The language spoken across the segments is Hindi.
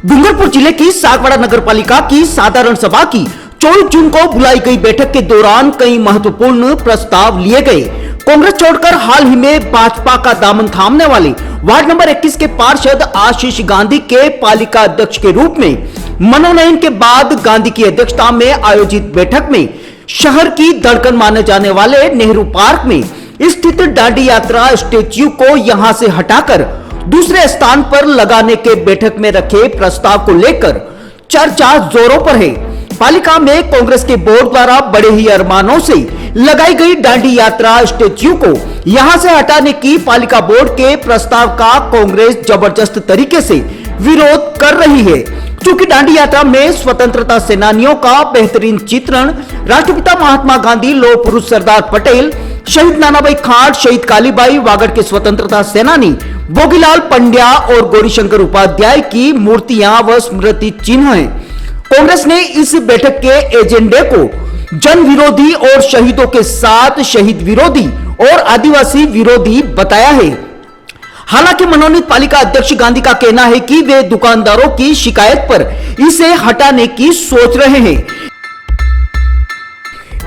डूंगरपुर जिले की सागवाड़ा नगर पालिका की साधारण सभा की 24 जून को बुलाई गई बैठक के दौरान कई महत्वपूर्ण प्रस्ताव लिए गए। कांग्रेस छोड़कर हाल ही में भाजपा का दामन थामने वाले वार्ड नंबर 21 के पार्षद आशीष गांधी के पालिका अध्यक्ष के रूप में मनोनयन के बाद गांधी की अध्यक्षता में आयोजित बैठक में शहर की धड़कन माने जाने वाले नेहरू पार्क में स्थित दांडी यात्रा स्टेच्यू को यहां से हटाकर दूसरे स्थान पर लगाने के बैठक में रखे प्रस्ताव को लेकर चर्चा जोरों पर है। पालिका में कांग्रेस के बोर्ड द्वारा बड़े ही अरमानों से लगाई गई दांडी यात्रा स्टेच्यू को यहां से हटाने की पालिका बोर्ड के प्रस्ताव का कांग्रेस जबरदस्त तरीके से विरोध कर रही है। क्योंकि दांडी यात्रा में स्वतंत्रता सेनानियों का बेहतरीन चित्रण, राष्ट्रपिता महात्मा गांधी, लौह पुरुष सरदार पटेल, शहीद नानाभाई खाट, शहीद कालीबाई वागड़ के स्वतंत्रता सेनानी भोगीलाल पंड्या और गौरीशंकर उपाध्याय की मूर्तियां व स्मृति चिन्ह हैं। कांग्रेस ने इस बैठक के एजेंडे को जन विरोधी और शहीदों के साथ शहीद विरोधी और आदिवासी विरोधी बताया है। हालांकि मनोनीत पालिका अध्यक्ष गांधी का कहना है कि वे दुकानदारों की शिकायत पर इसे हटाने की सोच रहे हैं।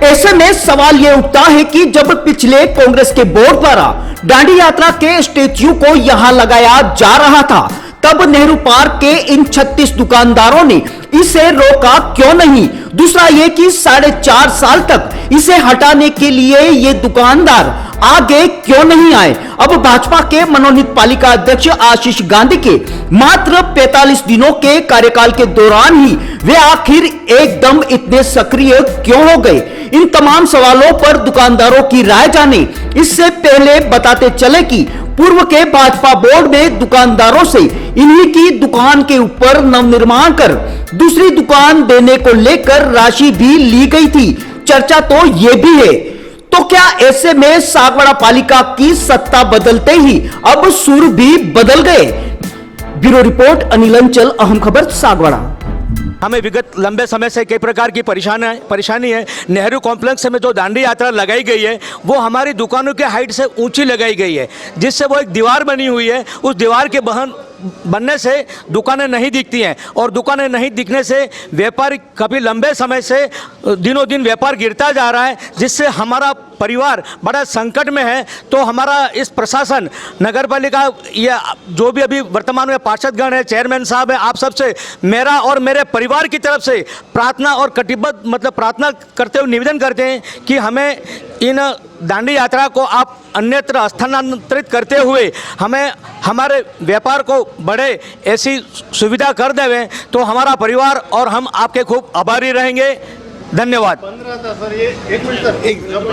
ऐसे में सवाल यह उठता है कि जब पिछले कांग्रेस के बोर्ड द्वारा दांडी यात्रा के स्टेच्यू को यहां लगाया जा रहा था, तब नेहरू पार्क के इन 36 दुकानदारों ने इसे रोका क्यों नहीं? दूसरा ये कि 4.5 साल तक इसे हटाने के लिए ये दुकानदार आगे क्यों नहीं आए? अब भाजपा के मनोनीत पालिका अध्यक्ष आशीष गांधी के मात्र 45 दिनों के कार्यकाल के दौरान ही वे आखिर एकदम इतने सक्रिय क्यों हो गए? इन तमाम सवालों पर दुकानदारों की राय जाने इससे पहले बताते चले कि पूर्व के भाजपा बोर्ड में दुकानदारों से इन्हीं की दुकान के ऊपर नवनिर्माण कर दूसरी दुकान देने को लेकर राशि भी ली गई थी। चर्चा तो ये भी है। तो क्या ऐसे में सागवाड़ा पालिका की सत्ता बदलते ही अब सुर भी बदल गए? ब्यूरो रिपोर्ट, अनिल अंचल, अहम खबर, सागवाड़ा। हमें विगत लंबे समय से कई प्रकार की परेशानी है। नेहरू कॉम्प्लेक्स में जो दांडी यात्रा लगाई गई है वो हमारी दुकानों के हाइट से ऊंची लगाई गई है, जिससे वो एक दीवार बनी हुई है। उस दीवार के बनने से दुकानें नहीं दिखती हैं और दुकानें नहीं दिखने से व्यापारी काफ़ी लंबे समय से दिनों दिन व्यापार गिरता जा रहा है, जिससे हमारा परिवार बड़ा संकट में है। तो हमारा इस प्रशासन, नगर पालिका या जो भी अभी वर्तमान में पार्षदगण है, चेयरमैन साहब है, आप सबसे मेरा और मेरे परिवार की तरफ से प्रार्थना और कटिबद्ध प्रार्थना करते हुए निवेदन करते हैं कि हमें इन दांडी यात्रा को आप अन्यत्र स्थानांतरित करते हुए हमें हमारे व्यापार को बड़े ऐसी सुविधा कर देवें तो हमारा परिवार और हम आपके खूब आभारी रहेंगे। धन्यवाद। बन रहा था सर, ये एक मिनट सर, जब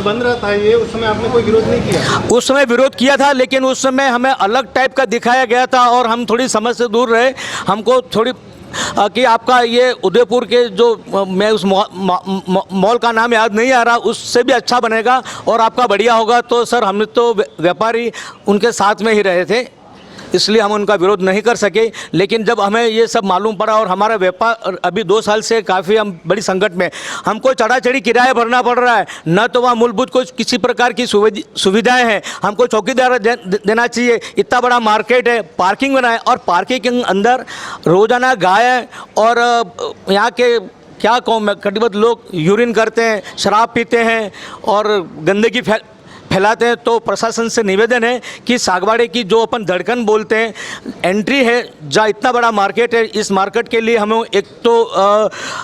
बन रहा था ये, उस समय आपने कोई विरोध नहीं किया? उस समय विरोध किया था, लेकिन उस समय हमें अलग टाइप का दिखाया गया था और हम थोड़ी समझ से दूर रहे। हमको थोड़ी कि आपका ये उदयपुर के जो मैं उस मॉल का नाम याद नहीं आ रहा, उससे भी अच्छा बनेगा और आपका बढ़िया होगा। तो सर हमने तो व्यापारी उनके साथ में ही रहे थे, इसलिए हम उनका विरोध नहीं कर सके। लेकिन जब हमें ये सब मालूम पड़ा और हमारा व्यापार अभी 2 साल से काफ़ी हम बड़ी संकट में, हमको चढ़ा-चढ़ी किराया भरना पड़ रहा है, न तो वहाँ मूलभूत कुछ किसी प्रकार की सुविधाएं हैं। हमको चौकीदार देना चाहिए, इतना बड़ा मार्केट है, पार्किंग बनाए और पार्किंग के अंदर रोज़ाना गाय और यहाँ के क्या कहूँ मैं, कटिबद्ध लोग यूरिन करते हैं, शराब पीते हैं और गंदगी फैलाते हैं। तो प्रशासन से निवेदन है कि सागवाड़े की जो अपन धड़कन बोलते हैं, एंट्री है जहाँ इतना बड़ा मार्केट है, इस मार्केट के लिए हमें एक तो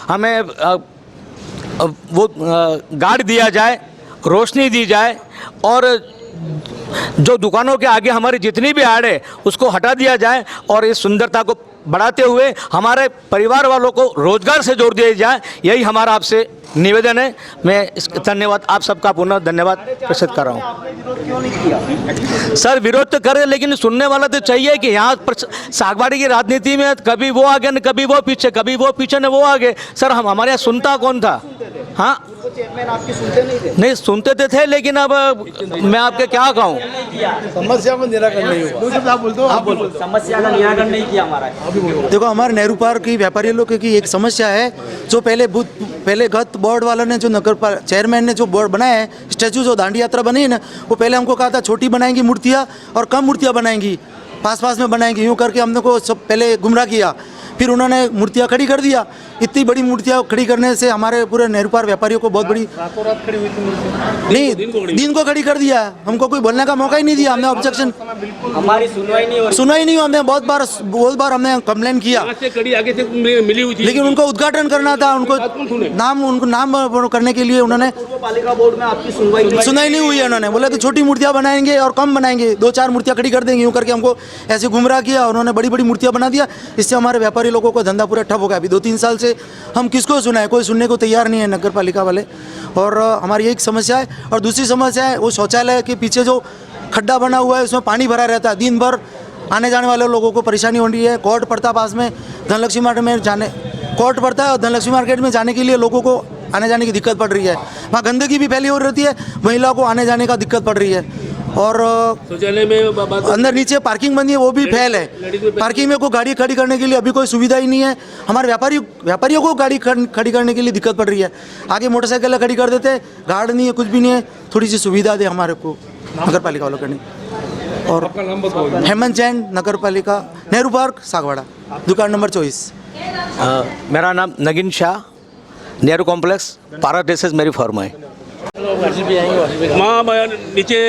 हमें वो गार्ड दिया जाए, रोशनी दी जाए और जो दुकानों के आगे हमारी जितनी भी आड़ है उसको हटा दिया जाए और इस सुंदरता को बढ़ाते हुए हमारे परिवार वालों को रोजगार से जोड़ दिया जाए। यही हमारा आपसे निवेदन है। मैं इस धन्यवाद आप सबका पुनः धन्यवाद प्रेषित कर रहा हूँ। सर विरोध तो करे, लेकिन सुनने वाला तो चाहिए कि यहाँ सागवाड़ी की राजनीति में कभी वो आगे न कभी वो पीछे, कभी वो पीछे न वो आगे। सर हमारे यहाँ सुनता कौन था? हाँ चेयरमैन आपके सुनते नहीं सुनते थे, लेकिन अब मैं आपके क्या कहूँ, समस्या का निराकरण नहीं हुआ। आप बोलो समस्या का निराकरण नहीं किया हमारा। देखो हमारे नेहरू पार्क की व्यापारी लोगों की एक समस्या है, जो पहले गत बोर्ड वालों ने जो चेयरमैन ने जो बोर्ड बनाया है, स्टैचू जो दांडी यात्रा बनी है ना, वो पहले हमको कहा था छोटी बनाएंगी मूर्तियाँ और कम मूर्तियाँ बनाएंगी। पास पास में बनाएंगे, यूँ करके हमने को सब पहले गुमराह किया। फिर उन्होंने मूर्तियाँ खड़ी कर दिया। इतनी बड़ी मूर्तियाँ खड़ी करने से हमारे पूरे नेहरू पार्क व्यापारियों को बहुत बड़ी रातों रात खड़ी हुई थी मूर्ति। नहीं, दिन को खड़ी कर दिया। हमको कोई बोलने का मौका ही नहीं दिया। हमने ऑब्जेक्शन, हमारी सुनवाई नहीं हो सुना ही नहीं। हमने बहुत बार हमने कंप्लेन किया, से कड़ी आगे से मिली हुई थी, लेकिन उनको उद्घाटन करना था। उनको नाम करने के लिए उन्होंने पालिका बोर्ड में आपकी सुनवाई सुनाई नहीं हुई है। उन्होंने बोला कि छोटी मूर्तियाँ बनाएंगे और कम बनाएंगे, 2-4 मूर्तियाँ खड़ी कर देंगे। यूँ करके हमको ऐसे गुमराह किया। उन्होंने बड़ी बड़ी मूर्तियाँ बना दिया। इससे हमारे व्यापारी लोगों को धंधा पूरा ठप हो गया। अभी 2-3 साल से हम किसको सुनाए, कोई सुनने को तैयार नहीं है नगर पालिका वाले। और हमारी एक समस्या है। और दूसरी समस्या है वो शौचालय के पीछे जो खड्डा बना हुआ है उसमें पानी भरा रहता है। दिन भर आने जाने वाले लोगों को परेशानी हो रही है। कोर्ट पड़ता पास में, धनलक्ष्मी मार्केट में जाने कोर्ट पड़ता है और धनलक्ष्मी मार्केट में जाने के लिए लोगों को आने जाने की दिक्कत पड़ रही है। वहाँ गंदगी भी फैली हो रहती है, महिलाओं को आने जाने का दिक्कत पड़ रही है। और शौचालय में अंदर नीचे पार्किंग बनी है, वो भी फैल है। पार्किंग में कोई गाड़ी खड़ी करने के लिए अभी कोई सुविधा ही नहीं है। हमारे व्यापारियों को गाड़ी खड़ी करने के लिए दिक्कत पड़ रही है। आगे मोटरसाइकिल खड़ी कर देते हैं, गार्ड नहीं है, कुछ भी नहीं है। थोड़ी सी सुविधा दे हमारे को नगर पालिका वालों करनी। और हेमंत जैन, नगर पालिका, नेहरू पार्क, सागवाड़ा, दुकान नंबर 24। मेरा नाम नगीन शाह, नेहरू कॉम्प्लेक्स, पारा ड्रेसेस मेरी फर्म है। वहाँ नीचे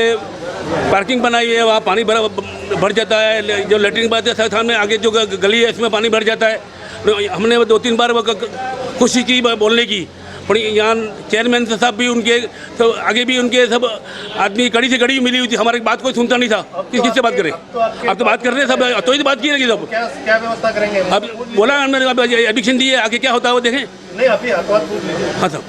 पार्किंग बनाई है, वहाँ पानी भर जाता है। जो लेटरिन बात है सामने आगे जो गली है इसमें पानी भर जाता है। हमने 2-3 बार कोशिश की बोलने की, पर यहाँ चेयरमैन साहब भी उनके तो आगे भी उनके सब आदमी कड़ी से कड़ी मिली हुई थी। हमारी बात कोई सुनता नहीं था। किससे बात करें? अब तो बात कर रहे हैं सब, तो ही तो बात की रहेगी सब। क्या व्यवस्था करेंगे? अब बोला हमने एडिक्शन दी है, आगे क्या होता है वो देखें। नहीं, अभी हाँ सर,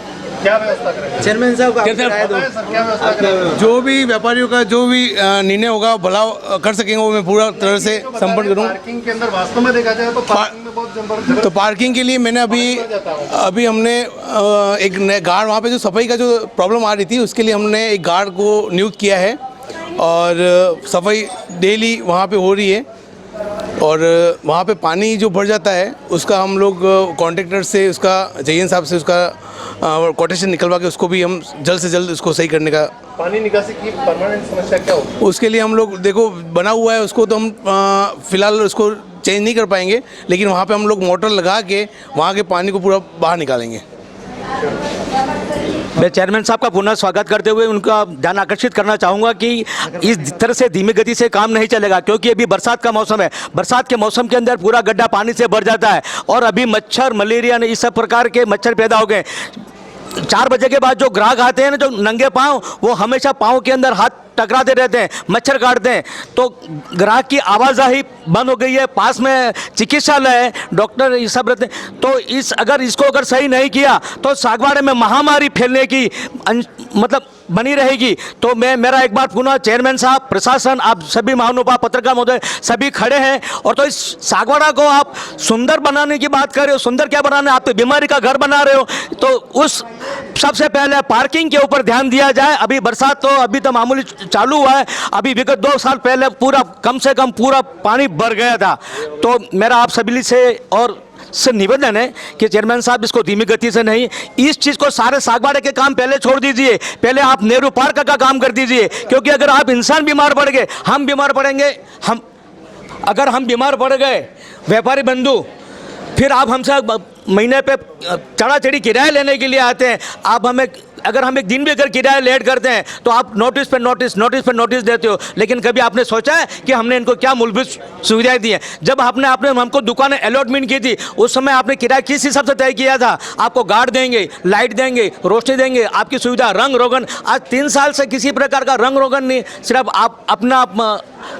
क्या व्यवस्था करेंगे? चेयरमैन साहब का कैसे पता है सर, क्या व्यवस्था करेंगे? जो भी व्यापारियों का जो भी निर्णय होगा भला कर सकेंगे वो मैं पूरा तरह से संपन्न करूँ। पार्किंग के अंदर वास्तव में देखा जाए तो पार्किंग में बहुत जबरदस्त तो पार्किंग के लिए मैंने अभी हमने एक नए गार्ड, वहाँ पे जो सफाई का जो प्रॉब्लम आ रही थी उसके लिए हमने एक गार्ड को नियुक्त किया है और सफाई डेली वहाँ पे हो रही है। और वहाँ पे पानी जो भर जाता है उसका हम लोग कॉन्ट्रैक्टर से, उसका जयन साहब से उसका कोटेशन निकलवा के उसको भी हम जल्द से जल्द उसको सही करने का। पानी निकासी की परमानेंट समस्या क्या होगी? उसके लिए हम लोग देखो बना हुआ है उसको, तो हम फिलहाल उसको चेंज नहीं कर पाएंगे, लेकिन वहाँ पे हम लोग मोटर लगा के वहाँ के पानी को पूरा बाहर निकालेंगे। मैं चेयरमैन साहब का पुनः स्वागत करते हुए उनका ध्यान आकर्षित करना चाहूँगा कि इस तरह से धीमी गति से काम नहीं चलेगा, क्योंकि अभी बरसात का मौसम है। बरसात के मौसम के अंदर पूरा गड्ढा पानी से भर जाता है और अभी मच्छर, मलेरिया ने इस सब प्रकार के मच्छर पैदा हो गए। 4 बजे के बाद जो ग्राहक आते हैं ना, जो नंगे पाँव, वो हमेशा पाँव के अंदर हाथ टकराते रहते हैं, मच्छर काटते हैं, तो ग्राहक की आवाजाही बंद हो गई है। पास में चिकित्सालय है, डॉक्टर ये सब रहते हैं। तो अगर इसको सही नहीं किया तो सागवाड़े में महामारी फैलने की मतलब बनी रहेगी। तो मेरा एक बार पुनः चेयरमैन साहब, प्रशासन, आप सभी महानुभाव, पत्रकार महोदय सभी खड़े हैं। और तो इस सागवाड़ा को आप सुंदर बनाने की बात कर रहे हो। सुंदर क्या बनाना है? आप तो बीमारी का घर बना रहे हो। तो उस सबसे पहले पार्किंग के ऊपर ध्यान दिया जाए। अभी बरसात तो अभी तो मामूली चालू हुआ है, अभी विगत 2 साल पहले पूरा कम से कम पूरा पानी भर गया था। तो मेरा आप सभी से निवेदन है कि चेयरमैन साहब इसको धीमी गति से नहीं, इस चीज़ को सारे सागवाड़े के काम पहले छोड़ दीजिए। पहले आप नेहरू पार्क का काम कर दीजिए, क्योंकि अगर आप इंसान बीमार पड़ गए, हम बीमार पड़ेंगे। अगर हम बीमार पड़ गए, व्यापारी बंधु, फिर आप हमसे महीने पे चढ़ा-चढ़ी किराया लेने के लिए आते हैं। आप अगर हम एक दिन भी अगर किराया लेट करते हैं तो आप नोटिस पे नोटिस देते हो। लेकिन कभी आपने सोचा है कि हमने इनको क्या मूलभूत सुविधाएं दी हैं? जब आपने हमको दुकानें अलॉटमेंट की थी, उस समय आपने किराया किस हिसाब से तय किया था? आपको गार्ड देंगे, लाइट देंगे, रोशनी देंगे, आपकी सुविधा, रंग रोगन। आज 3 साल से किसी प्रकार का रंग रोगन नहीं, सिर्फ आप अपना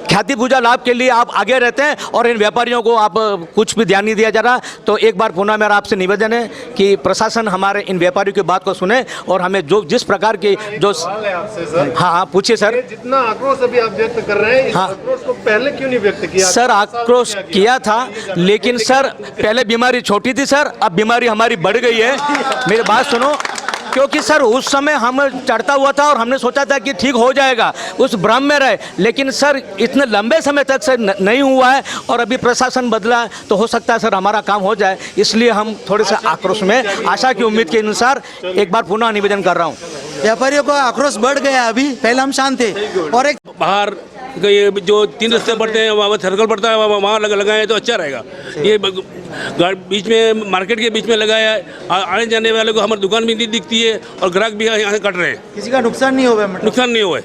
ख्याति पूजा लाभ के लिए आप आगे रहते हैं और इन व्यापारियों को आप कुछ भी ध्यान नहीं दिया जा रहा। तो एक बार पुनः मेरा आपसे निवेदन है कि प्रशासन हमारे इन व्यापारियों की बात को सुने और हमें जिस प्रकार की जो सवाल है आपसे सर। हाँ पूछिए सर। ये जितना आक्रोश अभी आप व्यक्त कर रहे हैं, इस आक्रोश को पहले क्यों नहीं व्यक्त किया? सर आक्रोश किया था, लेकिन सर पहले बीमारी छोटी थी सर, अब बीमारी हमारी बढ़ गई है। मेरी बात सुनो, क्योंकि सर उस समय हम चढ़ता हुआ था और हमने सोचा था कि ठीक हो जाएगा, उस भ्रम में रहे। लेकिन सर इतने लंबे समय तक सर नहीं हुआ है और अभी प्रशासन बदला है, तो हो सकता है सर हमारा काम हो जाए। इसलिए हम थोड़े से आक्रोश में, आशा की उम्मीद के अनुसार एक बार पुनः निवेदन कर रहा हूँ। व्यापारियों का आक्रोश बढ़ गया। अभी पहले हम शांत थे और एक बाहर कि ये जो 3 रस्ते पड़ते हैं वहाँ सर्कल पड़ता है वहाँ लगाएं तो अच्छा रहेगा। ये बीच में मार्केट के बीच में लगाया है, आने जाने वाले को हमारी दुकान भी नहीं दिखती है और ग्राहक भी यहाँ से कट रहे हैं। किसी का नुकसान नहीं हुआ मतलब? नुकसान नहीं हुआ है।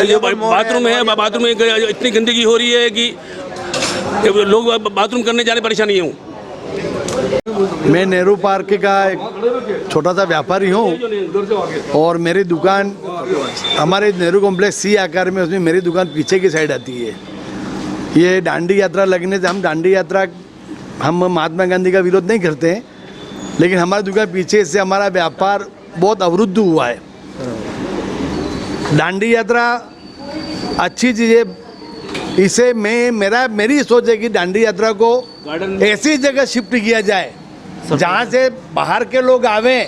जो बाथरूम है, बाथरूम में इतनी गंदगी हो रही है कि लोग बाथरूम करने जाने परेशानी हूँ। मैं नेहरू पार्क का एक छोटा सा व्यापारी हूँ और मेरी दुकान हमारे नेहरू कॉम्प्लेक्स सी आकार में, उसमें मेरी दुकान पीछे की साइड आती है। ये दांडी यात्रा लगने से हम महात्मा गांधी का विरोध नहीं करते हैं, लेकिन हमारी दुकान पीछे से हमारा व्यापार बहुत अवरुद्ध हुआ है। दांडी यात्रा अच्छी चीज़ है, इसे मेरी सोच है कि दांडी यात्रा को ऐसी जगह शिफ्ट किया जाए जहाँ से बाहर के लोग आवे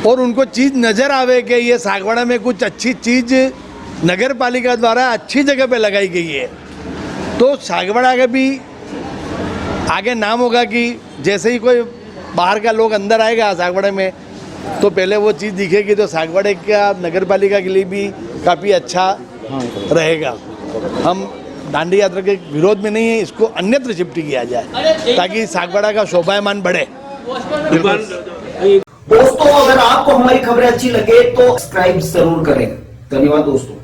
और उनको चीज़ नज़र आवे कि ये सागवाड़ा में कुछ अच्छी चीज़ नगर पालिका द्वारा अच्छी जगह पे लगाई गई है। तो सागवाड़ा का भी आगे नाम होगा कि जैसे ही कोई बाहर का लोग अंदर आएगा सागवाड़ा में तो पहले वो चीज़ दिखेगी, तो सागवाड़े का नगर पालिका के लिए भी काफ़ी अच्छा रहेगा। हम दांडी यात्रा के विरोध में नहीं है, इसको अन्यत्र शिफ्ट किया जाए ताकि सागवाड़ा का शोभायमान बढ़े। दोस्तों, अगर आपको हमारी खबरें अच्छी लगे तो सब्सक्राइब जरूर करें। धन्यवाद दोस्तों।